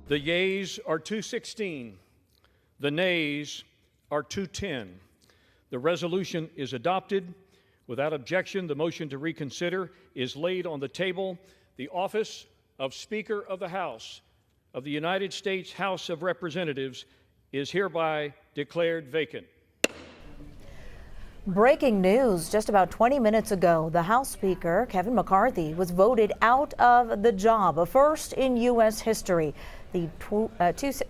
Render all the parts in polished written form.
The yeas are 216. The nays are 210. The resolution is adopted. Without objection, the motion to reconsider is laid on the table. The office of Speaker of the House of the United States House of Representatives is hereby declared vacant. Breaking news just about 20 minutes ago, the House Speaker, Kevin McCarthy, was voted out of the job, a first in U.S. history. The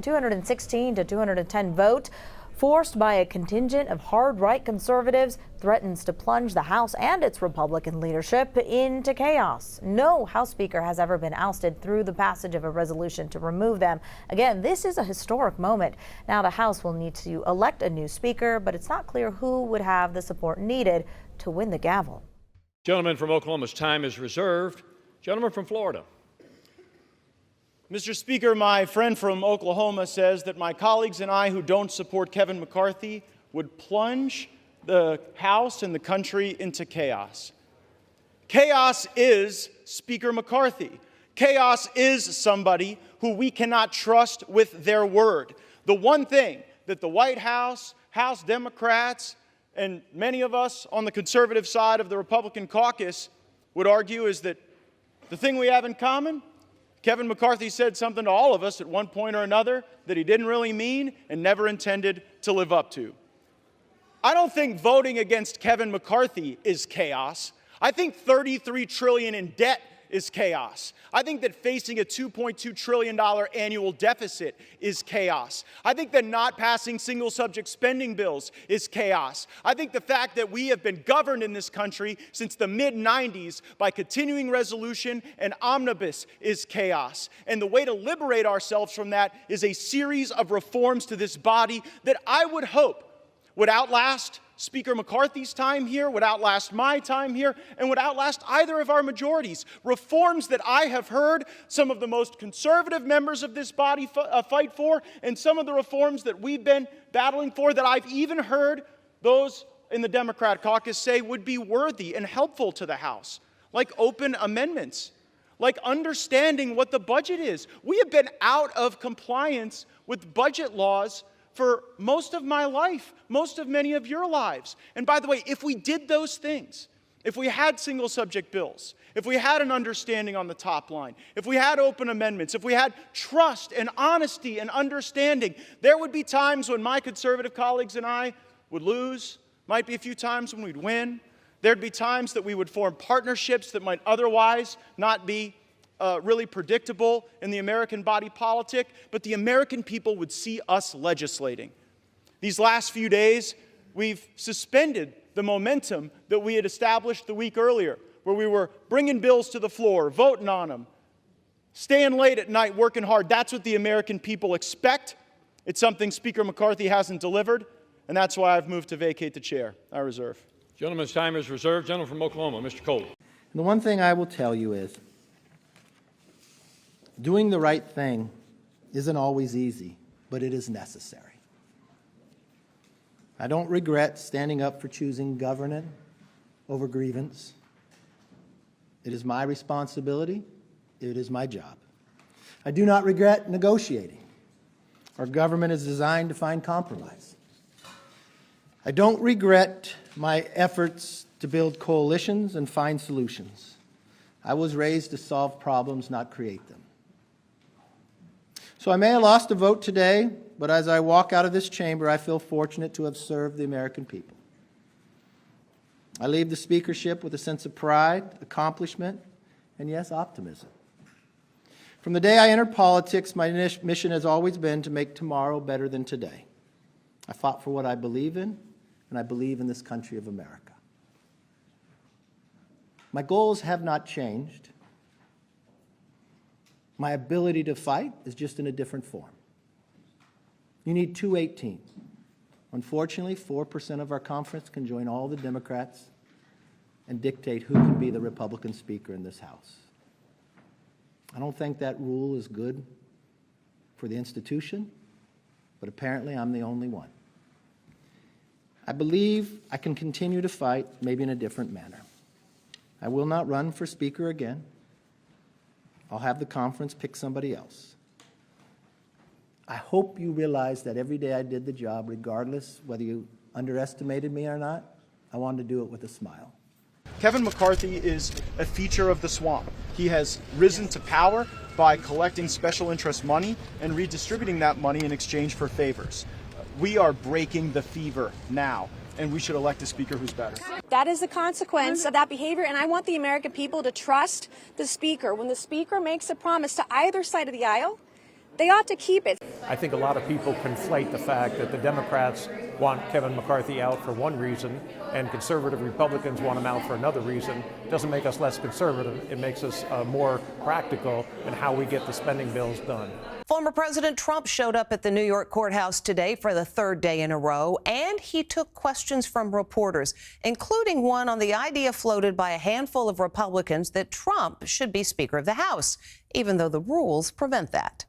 216 to 210 vote, forced by a contingent of hard-right conservatives, threatens to plunge the House and its Republican leadership into chaos. No House Speaker has ever been ousted through the passage of a resolution to remove them. Again, this is a historic moment. Now the House will need to elect a new Speaker, but it's not clear who would have the support needed to win the gavel. Gentleman from Oklahoma's time is reserved. Gentleman from Florida. Mr. Speaker, my friend from Oklahoma says that my colleagues and I who don't support Kevin McCarthy would plunge the House and the country into chaos. Chaos is Speaker McCarthy. Chaos is somebody who we cannot trust with their word. The one thing that the White House, House Democrats, and many of us on the conservative side of the Republican caucus would argue is that the thing we have in common, Kevin McCarthy said something to all of us at one point or another that he didn't really mean and never intended to live up to. I don't think voting against Kevin McCarthy is chaos. I think $33 trillion in debt is chaos. I think that facing a $2.2 trillion annual deficit is chaos. I think that not passing single subject spending bills is chaos. I think the fact that we have been governed in this country since the mid-90s by continuing resolution and omnibus is chaos. And the way to liberate ourselves from that is a series of reforms to this body that I would hope would outlast Speaker McCarthy's time here, would outlast my time here, and would outlast either of our majorities. Reforms that I have heard some of the most conservative members of this body fight for, and some of the reforms that we've been battling for that I've even heard those in the Democrat caucus say would be worthy and helpful to the House, like open amendments, like understanding what the budget is. We have been out of compliance with budget laws for most of my life, most of many of your lives. And by the way, if we did those things, if we had single subject bills, if we had an understanding on the top line, if we had open amendments, if we had trust and honesty and understanding, there would be times when my conservative colleagues and I would lose, might be a few times when we'd win. There'd be times that we would form partnerships that might otherwise not be really predictable in the American body politic, but the American people would see us legislating. These last few days, we've suspended the momentum that we had established the week earlier, where we were bringing bills to the floor, voting on them, staying late at night, working hard. That's what the American people expect. It's something Speaker McCarthy hasn't delivered, and that's why I've moved to vacate the chair. I reserve. Gentleman's time is reserved. Gentleman from Oklahoma, Mr. Cole. The one thing I will tell you is, doing the right thing isn't always easy, but it is necessary. I don't regret standing up for choosing governance over grievance. It is my responsibility. It is my job. I do not regret negotiating. Our government is designed to find compromise. I don't regret my efforts to build coalitions and find solutions. I was raised to solve problems, not create them. So I may have lost a vote today, but as I walk out of this chamber, I feel fortunate to have served the American people. I leave the speakership with a sense of pride, accomplishment, and yes, optimism. From the day I entered politics, my mission has always been to make tomorrow better than today. I fought for what I believe in, and I believe in this country of America. My goals have not changed. My ability to fight is just in a different form. You need 218. Unfortunately, 4% of our conference can join all the Democrats and dictate who can be the Republican Speaker in this House. I don't think that rule is good for the institution, but apparently I'm the only one. I believe I can continue to fight, maybe in a different manner. I will not run for Speaker again. I'll have the conference pick somebody else. I hope you realize that every day I did the job, regardless whether you underestimated me or not, I wanted to do it with a smile. Kevin McCarthy is a feature of the swamp. He has risen to power by collecting special interest money and redistributing that money in exchange for favors. We are breaking the fever now, and we should elect a speaker who's better. That is the consequence of that behavior, and I want the American people to trust the speaker. When the speaker makes a promise to either side of the aisle, they ought to keep it. I think a lot of people conflate the fact that the Democrats want Kevin McCarthy out for one reason and conservative Republicans want him out for another reason. It doesn't make us less conservative. It makes us more practical in how we get the spending bills done. Former President Trump showed up at the New York courthouse today for the third day in a row, and he took questions from reporters, including one on the idea floated by a handful of Republicans that Trump should be Speaker of the House, even though the rules prevent that.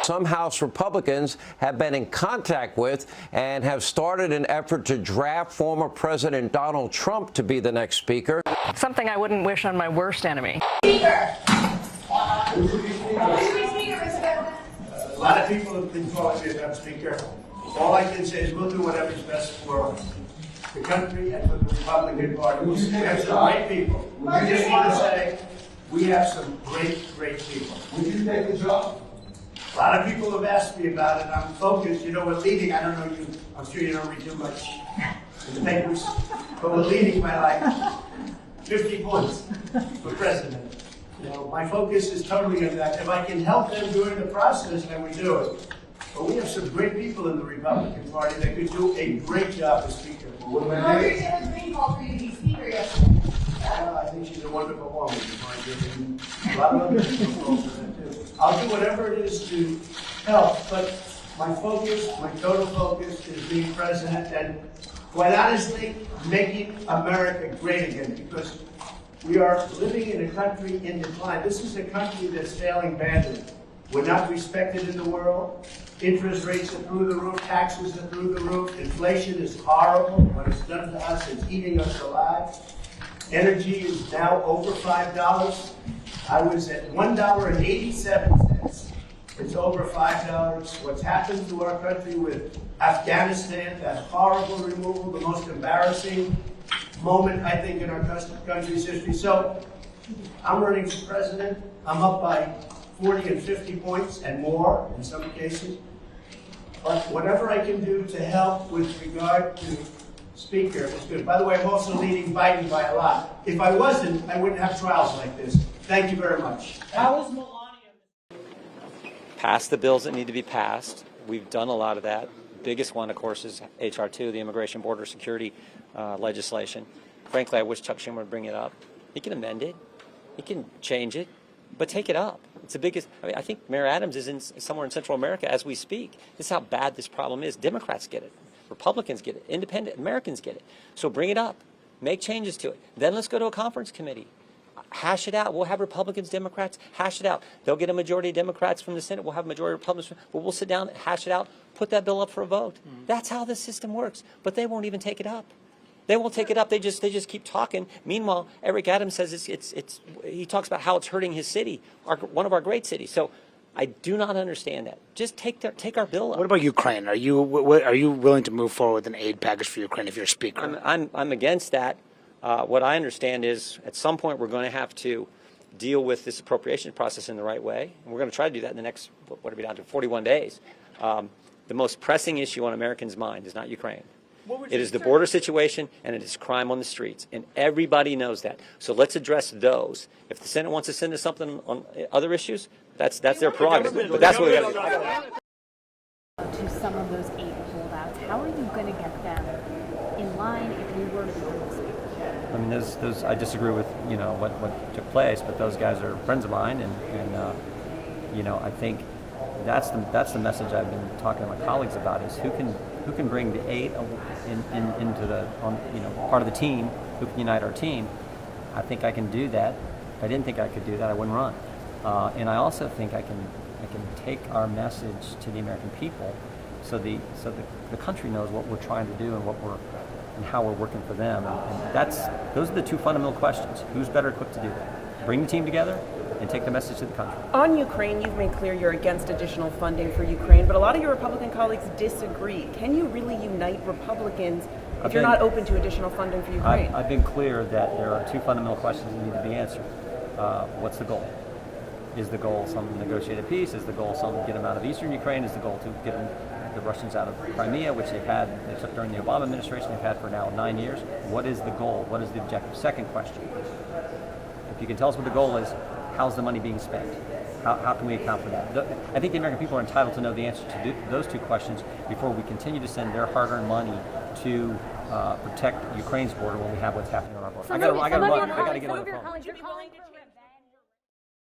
Some House Republicans have been in contact with and have started an effort to draft former President Donald Trump to be the next speaker. Something I wouldn't wish on my worst enemy. Speaker! A lot of people have been talking about Speaker. All I can say is we'll do whatever's best for the country and for the Republican Party. We have some great people. We just want to say we have some great people. Would you take the job? A lot of people have asked me about it. I'm focused. You know, we're leading. I don't know you. I'm sure you don't read too much in the papers, but we're leading by like 50 points for president. You know, my focus is totally on that. If I can help them during the process, then we do it. But we have some great people in the Republican Party that could do a great job as Speaker. Well, Taylor Greene called for you to be Speaker yesterday. I think she's a wonderful woman. A lot of other people call for that too. I'll do whatever it is to help, but my focus, my total focus is being president and, quite honestly, making America great again, because we are living in a country in decline. This is a country that's failing badly. We're not respected in the world. Interest rates are through the roof, taxes are through the roof, inflation is horrible. What it's done to us is eating us alive. Energy is now over $5. I was at $1.87. It's over $5. What's happened to our country with Afghanistan, that horrible removal, the most embarrassing moment, I think, in our country's history. So I'm running for president. I'm up by 40 and 50 points and more in some cases. But whatever I can do to help with regard to Speaker is good. By the way, I'm also leading Biden by a lot. If I wasn't, I wouldn't have trials like this. Thank you very much. How is Melania? Pass the bills that need to be passed. We've done a lot of that. Biggest one, of course, is H.R. 2, the Immigration Border Security legislation. Frankly, I wish Chuck Schumer would bring it up. He can amend it. He can change it. But take it up. It's the biggest. I mean, I think Mayor Adams is somewhere in Central America as we speak. This is how bad this problem is. Democrats get it. Republicans get it. Independent Americans get it. So bring it up. Make changes to it. Then let's go to a conference committee. Hash it out. We'll have Republicans, Democrats, hash it out. They'll get a majority of Democrats from the Senate. We'll have a majority of Republicans. But we'll sit down, hash it out, put that bill up for a vote. That's how this system works. But they won't even take it up. They won't take it up. They just keep talking. Meanwhile, Eric Adams says he talks about how it's hurting his city, one of our great cities. So I do not understand that. Just take our bill up. What about Ukraine? Are you willing to move forward with an aid package for Ukraine if you're Speaker? I'm against that. What I understand is at some point we're going to have to deal with this appropriation process in the right way. And we're going to try to do that in the next, what are we down to, 41 days. The most pressing issue on Americans' mind is not Ukraine. It is the border situation, and it is crime on the streets, and everybody knows that. So let's address those. If the Senate wants to send us something on other issues, that's their prerogative. But that's what we got to do. To some of those 8 holdouts, how are you going to get them in line if you were to become the Speaker? I mean, those I disagree with what took place, but those guys are friends of mine, and I think that's the message I've been talking to my colleagues about is who can bring the 8 into the part of the team, who can unite our team. I think I can do that. If I didn't think I could do that, I wouldn't run. And I also think I can take our message to the American people, so the country knows what we're trying to do and how we're working for them. And those are the 2 fundamental questions. Who's better equipped to do that? Bring the team together and take the message to the country. On Ukraine, you've made clear you're against additional funding for Ukraine, but a lot of your Republican colleagues disagree. Can you really unite Republicans if you're not open to additional funding for Ukraine? I've been clear that there are two fundamental questions that need to be answered. What's the goal? Is the goal some negotiated peace? Is the goal some get them out of eastern Ukraine? Is the goal to get the Russians out of Crimea, which they took during the Obama administration, they've had for now 9 years? What is the goal? What is the objective? Second question, if you can tell us what the goal is, how's the money being spent? How can we account for that? I think the American people are entitled to know the answer to those two questions before we continue to send their hard-earned money to protect Ukraine's border when we have what's happening on our border. I got to run. I got to get on the phone.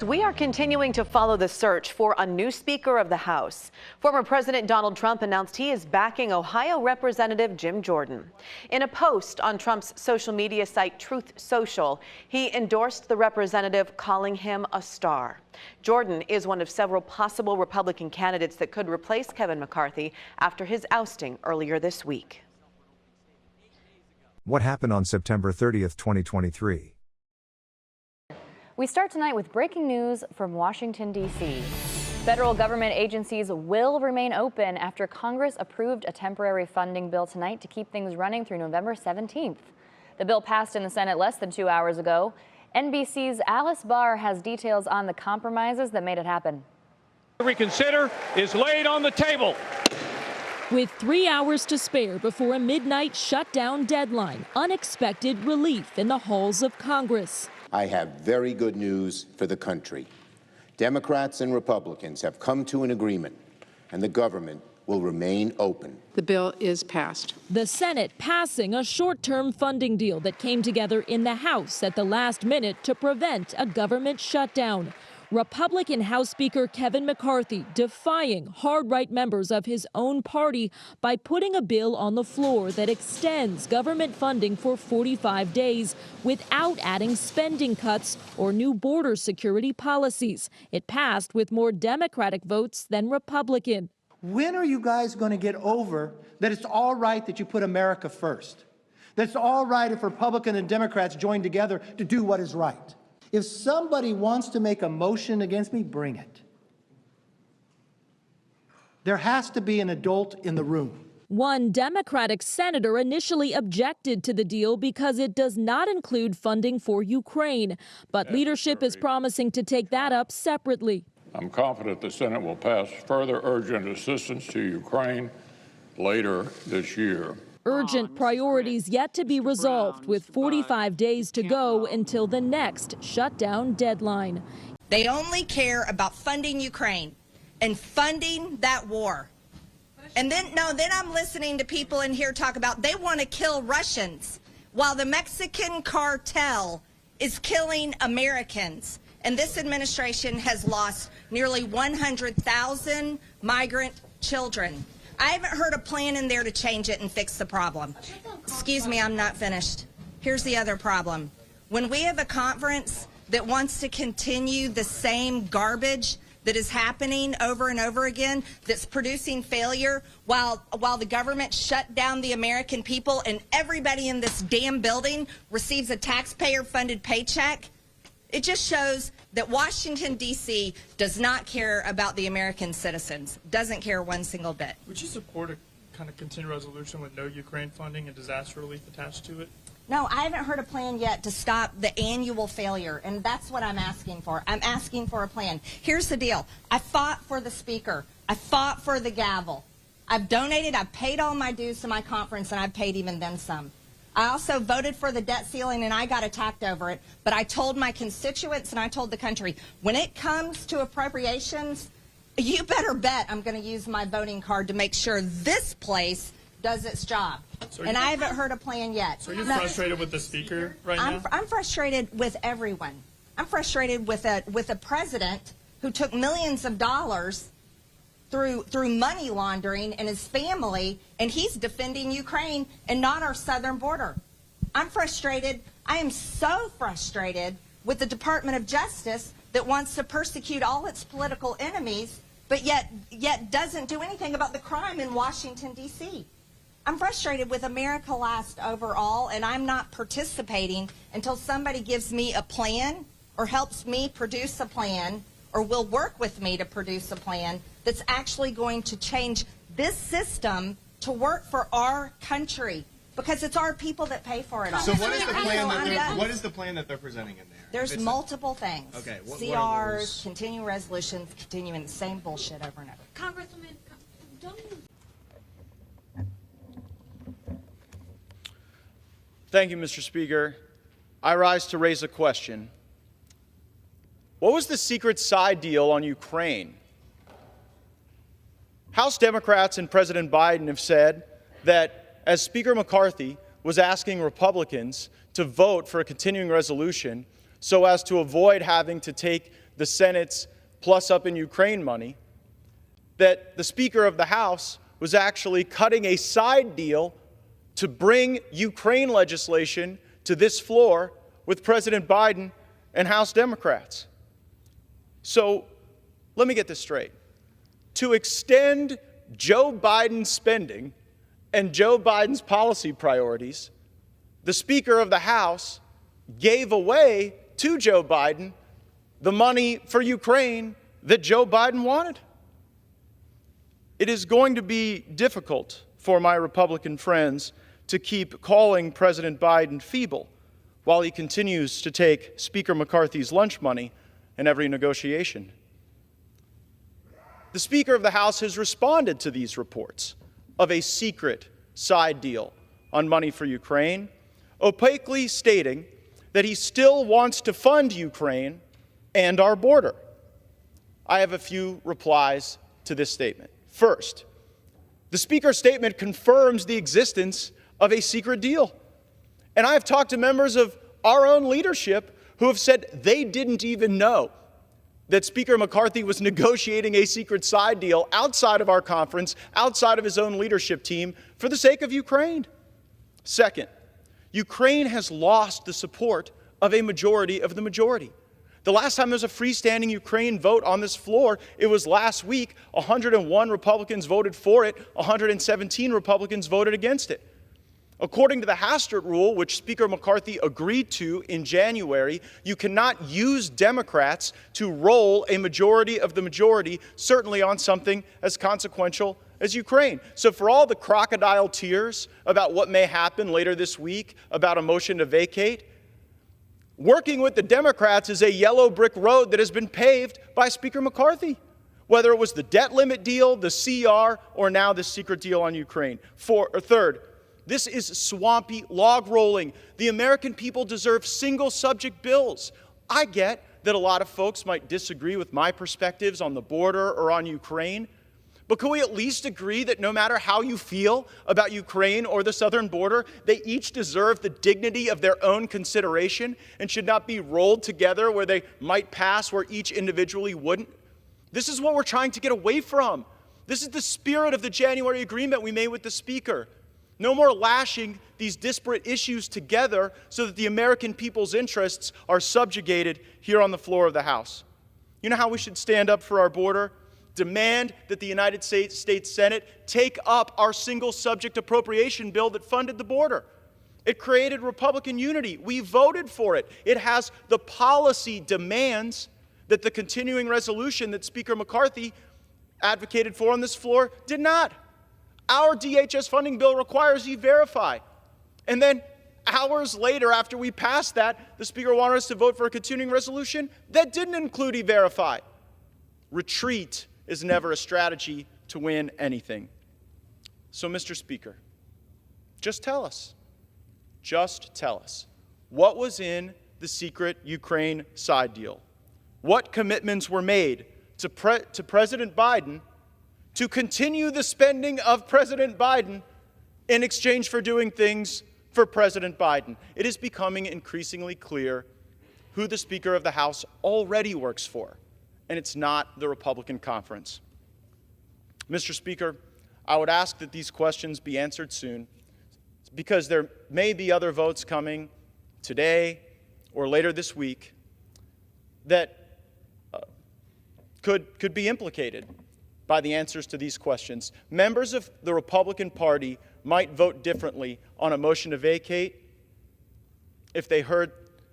We are continuing to follow the search for a new Speaker of the House. Former President Donald Trump announced he is backing Ohio Representative Jim Jordan. In a post on Trump's social media site Truth Social, he endorsed the representative, calling him a star. Jordan is one of several possible Republican candidates that could replace Kevin McCarthy after his ousting earlier this week. What happened on September 30th, 2023? We start tonight with breaking news from Washington, D.C. Federal government agencies will remain open after Congress approved a temporary funding bill tonight to keep things running through November 17th. The bill passed in the Senate less than 2 hours ago. NBC's Alice Barr has details on the compromises that made it happen. Reconsider is laid on the table. With 3 hours to spare before a midnight shutdown deadline, unexpected relief in the halls of Congress. I have very good news for the country. Democrats and Republicans have come to an agreement, and the government will remain open. The bill is passed. The Senate passing a short-term funding deal that came together in the House at the last minute to prevent a government shutdown. Republican House Speaker Kevin McCarthy defying hard-right members of his own party by putting a bill on the floor that extends government funding for 45 days without adding spending cuts or new border security policies. It passed with more Democratic votes than Republican. When are you guys going to get over that it's all right that you put America first? That it's all right if Republicans and Democrats join together to do what is right? If somebody wants to make a motion against me, bring it. There has to be an adult in the room. One Democratic senator initially objected to the deal because it does not include funding for Ukraine, but leadership is promising to take that up separately. I'm confident the Senate will pass further urgent assistance to Ukraine later this year. Urgent priorities yet to be resolved, with 45 days to go until the next shutdown deadline. They only care about funding Ukraine and funding that war. And then I'm listening to people in here talk about they want to kill Russians while the Mexican cartel is killing Americans. And this administration has lost nearly 100,000 migrant children. I haven't heard a plan in there to change it and fix the problem. Excuse me, I'm not finished. Here's the other problem. When we have a conference that wants to continue the same garbage that is happening over and over again, that's producing failure while the government shut down the American people and everybody in this damn building receives a taxpayer-funded paycheck, it just shows that Washington, D.C. does not care about the American citizens, doesn't care one single bit. Would you support a kind of continued resolution with no Ukraine funding and disaster relief attached to it? No, I haven't heard a plan yet to stop the annual failure, and that's what I'm asking for. I'm asking for a plan. Here's the deal. I fought for the speaker. I fought for the gavel. I've donated, I've paid all my dues to my conference, and I've paid even then some. I also voted for the debt ceiling, and I got attacked over it. But I told my constituents and I told the country, when it comes to appropriations, you better bet I'm going to use my voting card to make sure this place does its job. And I haven't heard a plan yet. So are you frustrated with the speaker right now? I'm frustrated with everyone. I'm frustrated with a president who took millions of dollars through money laundering and his family, and he's defending Ukraine and not our southern border. I'm frustrated. I am so frustrated with the Department of Justice that wants to persecute all its political enemies, but yet doesn't do anything about the crime in Washington, D.C. I'm frustrated with America Last overall, and I'm not participating until somebody gives me a plan or helps me produce a plan or will work with me to produce a plan that's actually going to change this system to work for our country, because it's our people that pay for it all. So what is the plan that they're presenting in there? There's multiple things. Okay, what CRs, are those? continuing resolutions, continuing the same bullshit over and over. Congresswoman, don't you... Thank you, Mr. Speaker. I rise to raise a question. What was the secret side deal on Ukraine? House Democrats and President Biden have said that as Speaker McCarthy was asking Republicans to vote for a continuing resolution so as to avoid having to take the Senate's plus up in Ukraine money, that the Speaker of the House was actually cutting a side deal to bring Ukraine legislation to this floor with President Biden and House Democrats. So let me get this straight. To extend Joe Biden's spending and Joe Biden's policy priorities, the Speaker of the House gave away to Joe Biden the money for Ukraine that Joe Biden wanted. It is going to be difficult for my Republican friends to keep calling President Biden feeble while he continues to take Speaker McCarthy's lunch money in every negotiation. The Speaker of the House has responded to these reports of a secret side deal on money for Ukraine, opaquely stating that he still wants to fund Ukraine and our border. I have a few replies to this statement. First, the Speaker's statement confirms the existence of a secret deal. And I have talked to members of our own leadership who have said they didn't even know that Speaker McCarthy was negotiating a secret side deal outside of our conference, outside of his own leadership team, for the sake of Ukraine. Second, Ukraine has lost the support of a majority of the majority. The last time there was a freestanding Ukraine vote on this floor, it was last week. 101 Republicans voted for it, 117 Republicans voted against it. According to the Hastert rule, which Speaker McCarthy agreed to in January, you cannot use Democrats to roll a majority of the majority, certainly on something as consequential as Ukraine. So for all the crocodile tears about what may happen later this week, about a motion to vacate, working with the Democrats is a yellow brick road that has been paved by Speaker McCarthy, whether it was the debt limit deal, the CR, or now the secret deal on Ukraine. Third, this is swampy log rolling. The American people deserve single subject bills. I get that a lot of folks might disagree with my perspectives on the border or on Ukraine, but can we at least agree that no matter how you feel about Ukraine or the southern border, they each deserve the dignity of their own consideration and should not be rolled together where they might pass where each individually wouldn't? This is what we're trying to get away from. This is the spirit of the January agreement we made with the Speaker. No more lashing these disparate issues together so that the American people's interests are subjugated here on the floor of the House. You know how we should stand up for our border? Demand that the United States Senate take up our single subject appropriation bill that funded the border. It created Republican unity. We voted for it. It has the policy demands that the continuing resolution that Speaker McCarthy advocated for on this floor did not. Our DHS funding bill requires E-Verify. And then hours later, after we passed that, the Speaker wanted us to vote for a continuing resolution that didn't include E-Verify. Retreat is never a strategy to win anything. So, Mr. Speaker, just tell us, what was in the secret Ukraine side deal? What commitments were made to President Biden to continue the spending of President Biden in exchange for doing things for President Biden? It is becoming increasingly clear who the Speaker of the House already works for, and it's not the Republican conference. Mr. Speaker, I would ask that these questions be answered soon, because there may be other votes coming today or later this week that could be implicated by the answers to these questions. Members of the Republican Party might vote differently on a motion to vacate if they heard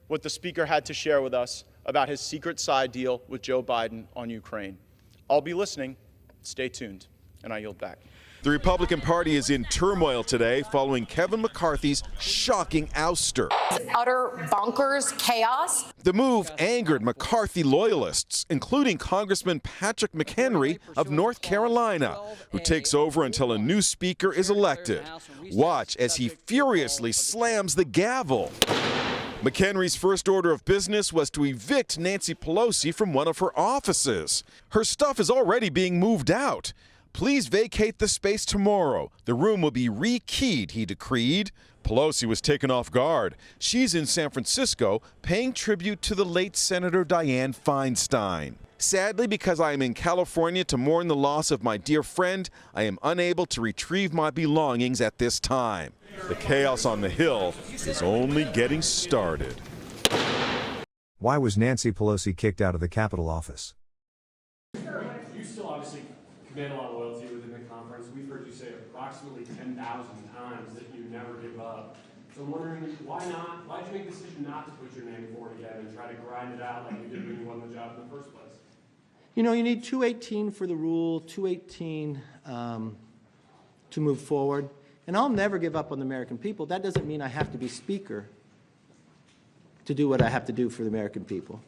what the Speaker had to share with us about his secret side deal with Joe Biden on Ukraine. I'll be listening. Stay tuned. And I yield back. The Republican Party is in turmoil today following Kevin McCarthy's shocking ouster. Utter bonkers chaos. The move angered McCarthy loyalists, including Congressman Patrick McHenry of North Carolina, who takes over until a new speaker is elected. Watch as he furiously slams the gavel. McHenry's first order of business was to evict Nancy Pelosi from one of her offices. Her stuff is already being moved out. Please vacate the space tomorrow. The room will be rekeyed, he decreed. Pelosi was taken off guard. She's in San Francisco paying tribute to the late Senator Dianne Feinstein. Sadly, because I am in California to mourn the loss of my dear friend, I am unable to retrieve my belongings at this time. The chaos on the Hill is only getting started. Why was Nancy Pelosi kicked out of the Capitol office? You still obviously command a lot of loyalty within the conference. We've heard you say approximately 10,000 times that you never give up. So I'm wondering, why not? Why did you make the decision not to put your name forward again and try to grind it out like you did when you won the job in the first place? You know, you need 218 for the rule, 218 to move forward. And I'll never give up on the American people. That doesn't mean I have to be speaker to do what I have to do for the American people.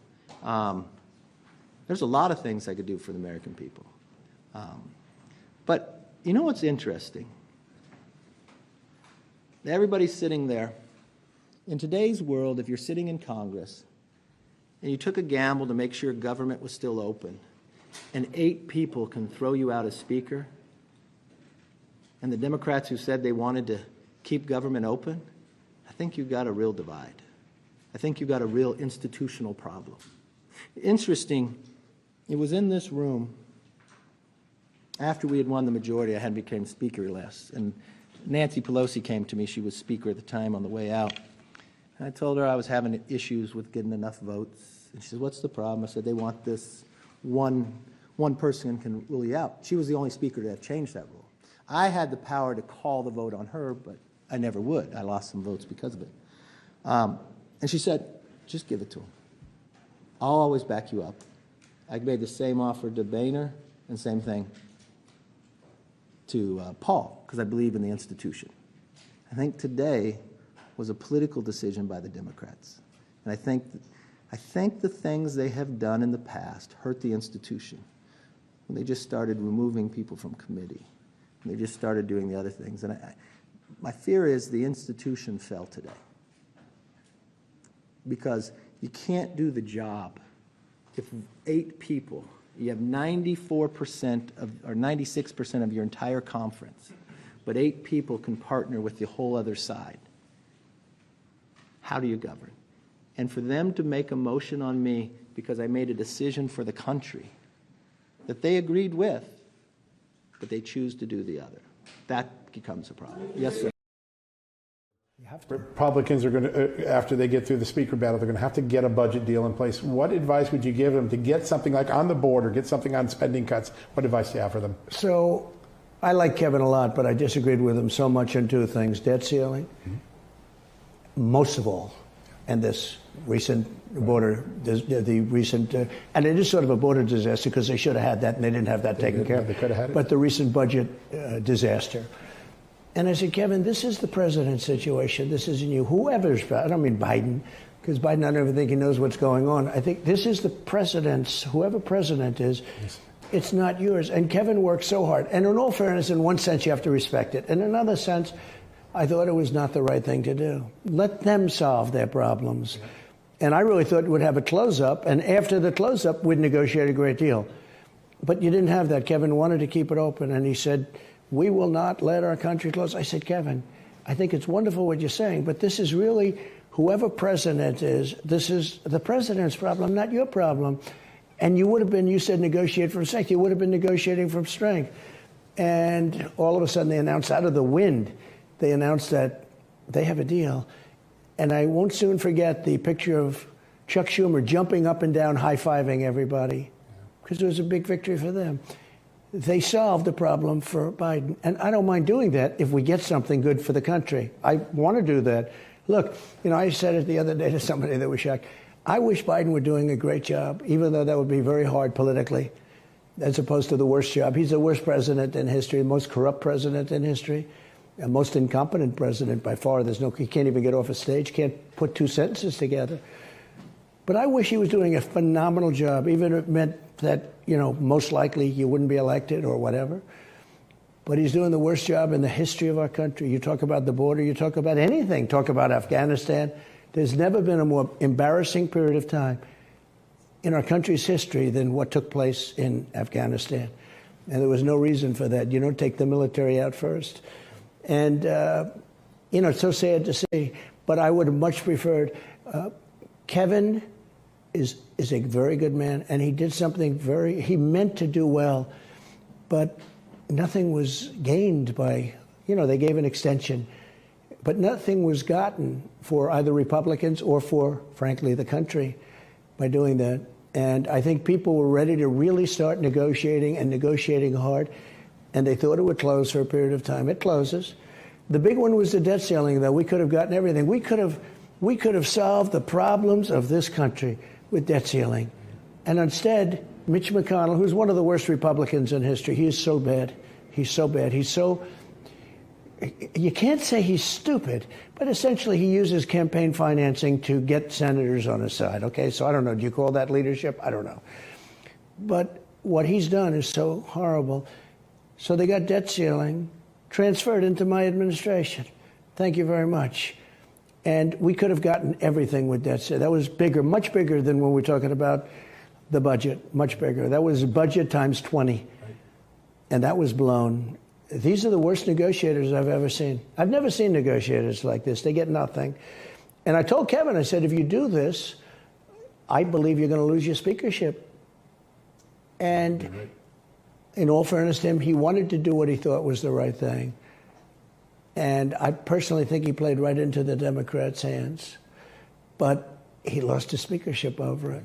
There's a lot of things I could do for the American people. But you know what's interesting? Everybody's sitting there. In today's world, if you're sitting in Congress and you took a gamble to make sure government was still open, and 8 people can throw you out as speaker, and the Democrats who said they wanted to keep government open, I think you've got a real divide. I think you've got a real institutional problem. Interesting, it was in this room after we had won the majority, I had become speaker last, and Nancy Pelosi came to me. She was speaker at the time on the way out. And I told her I was having issues with getting enough votes. And she said, what's the problem? I said, they want this one person can rule you out. She was the only speaker to have changed that rule. I had the power to call the vote on her, but I never would. I lost some votes because of it. And she said, just give it to him. I'll always back you up. I made the same offer to Boehner and same thing to Paul, because I believe in the institution. I think today was a political decision by the Democrats. And I think the things they have done in the past hurt the institution. When they just started removing people from committee. And they just started doing the other things. And my fear is the institution fell today. Because you can't do the job if 8 people, you have 94% or 96% of your entire conference, but 8 people can partner with the whole other side. How do you govern? And for them to make a motion on me because I made a decision for the country that they agreed with, but they choose to do the other, that becomes a problem. Yes, sir. Republicans are going to, after they get through the speaker battle, they're going to have to get a budget deal in place. What advice would you give them to get something like on the border, get something on spending cuts? What advice do you have for them? So I like Kevin a lot, but I disagreed with him so much on 2 things. Debt ceiling, most of all, and this recent border, the recent, and it is sort of a border disaster because they should have had that and they didn't have that taken care of. They could have had it. But the recent budget disaster. And I said, Kevin, this is the president's situation. This isn't you. Whoever's, I don't mean Biden, because Biden, I don't even think he knows what's going on. I think this is the president's, whoever president is, it's not yours. And Kevin worked so hard. And in all fairness, in one sense, you have to respect it. In another sense, I thought it was not the right thing to do. Let them solve their problems. And I really thought we'd have a close-up. And after the close-up, we'd negotiate a great deal. But you didn't have that. Kevin wanted to keep it open. And he said, we will not let our country close. I said, Kevin, I think it's wonderful what you're saying, but this is really, whoever president is, this is the president's problem, not your problem. And you would have been, you said negotiate from strength. You would have been negotiating from strength. And all of a sudden they announced out of the wind, they announced that they have a deal. And I won't soon forget the picture of Chuck Schumer jumping up and down, high-fiving everybody, because it was a big victory for them. They solved the problem for Biden. And I don't mind doing that if we get something good for the country. I want to do that. Look, you know, I said it the other day to somebody that was shocked. I wish Biden were doing a great job, even though that would be very hard politically, as opposed to the worst job. He's the worst president in history, the most corrupt president in history, the most incompetent president by far. He can't even get off a stage, can't put two sentences together. But I wish he was doing a phenomenal job, even if it meant that, most likely you wouldn't be elected or whatever. But he's doing the worst job in the history of our country. You talk about the border, you talk about anything, talk about Afghanistan. There's never been a more embarrassing period of time in our country's history than what took place in Afghanistan. And there was no reason for that. You don't take the military out first. And, it's so sad to see, but I would have much preferred. Kevin is a very good man, and he did something he meant to do well, but nothing was gained by, they gave an extension, but nothing was gotten for either Republicans or for, frankly, the country by doing that. And I think people were ready to really start negotiating and negotiating hard, and they thought it would close for a period of time. It closes. The big one was the debt ceiling, though. We could have gotten everything. We could have solved the problems of this country with debt ceiling. And instead, Mitch McConnell, who's one of the worst Republicans in history, he is so bad. He's so bad. You can't say he's stupid, but essentially he uses campaign financing to get senators on his side. Okay, so I don't know. Do you call that leadership? I don't know. But what he's done is so horrible. So they got debt ceiling transferred into my administration. Thank you very much. And we could have gotten everything with debt ceiling. That was bigger, much bigger than when we're talking about the budget, much bigger. That was budget times 20. And that was blown. These are the worst negotiators I've ever seen. I've never seen negotiators like this. They get nothing. And I told Kevin, I said, if you do this, I believe you're going to lose your speakership. And in all fairness to him, he wanted to do what he thought was the right thing. And I personally think he played right into the Democrats' hands. But he lost his speakership over it.